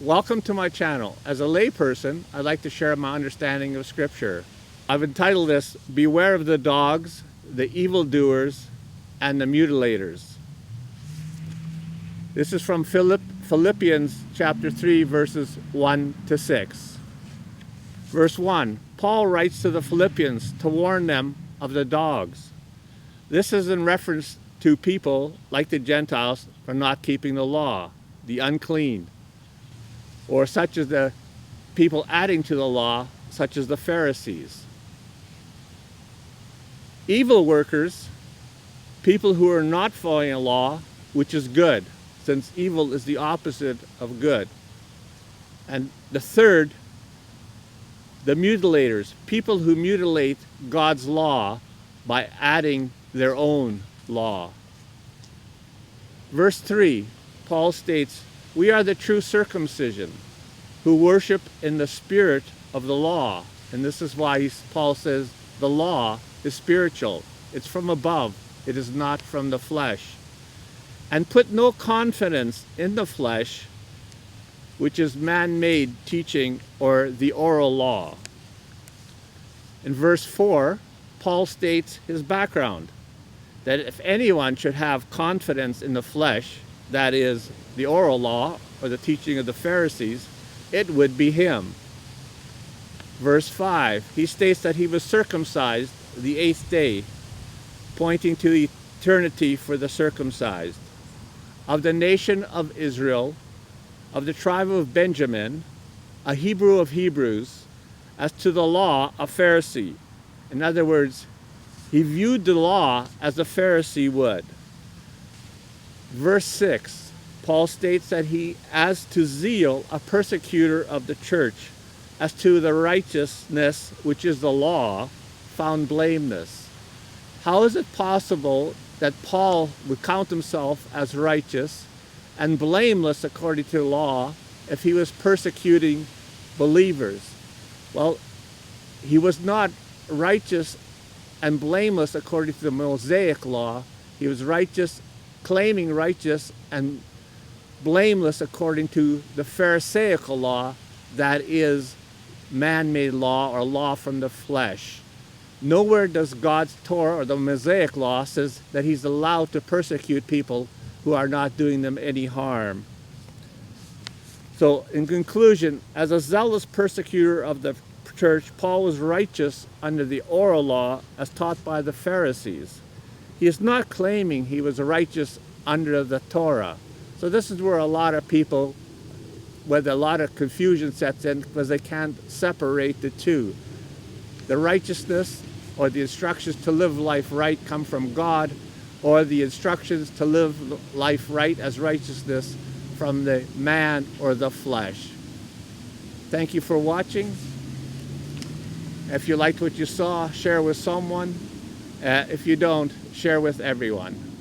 Welcome to my channel. As a layperson, I'd like to share my understanding of Scripture. I've entitled this, Beware of the Dogs, the Evildoers, and the Mutilators. This is from Philippians chapter 3, verses 1 to 6. Verse 1, Paul writes to the Philippians to warn them of the dogs. This is in reference to people like the Gentiles for not keeping the law, the unclean, or such as the people adding to the law, such as the Pharisees. Evil workers, people who are not following a law, which is good, since evil is the opposite of good. And the third, the mutilators, people who mutilate God's law by adding their own law. Verse 3, Paul states, we are the true circumcision, who worship in the spirit of the law. And this is why Paul says the law is spiritual. It's from above. It is not from the flesh. And put no confidence in the flesh, which is man-made teaching or the oral law. In verse 4, Paul states his background, that if anyone should have confidence in the flesh, that is, the oral law or the teaching of the Pharisees, it would be him. Verse 5, he states that he was circumcised the 8th day, pointing to eternity for the circumcised, of the nation of Israel, of the tribe of Benjamin, a Hebrew of Hebrews, as to the law, a Pharisee. In other words, he viewed the law as a Pharisee would. Verse 6, Paul states that he, as to zeal, a persecutor of the church, as to the righteousness, which is the law, found blameless. How is it possible that Paul would count himself as righteous and blameless according to the law if he was persecuting believers? Well, he was not righteous and blameless according to the Mosaic law. He was righteous, claiming righteous and blameless according to the Pharisaical law, that is man-made law or law from the flesh. Nowhere does God's Torah or the Mosaic law says that he's allowed to persecute people who are not doing them any harm. So in conclusion, as a zealous persecutor of the church, Paul was righteous under the oral law as taught by the Pharisees. He is not claiming he was righteous under the Torah. So this is where a lot of people, where a lot of confusion sets in, because they can't separate the two. The righteousness or the instructions to live life right come from God, or the instructions to live life right as righteousness from the man or the flesh. Thank you for watching. If you liked what you saw, share with someone. If you don't, share with everyone.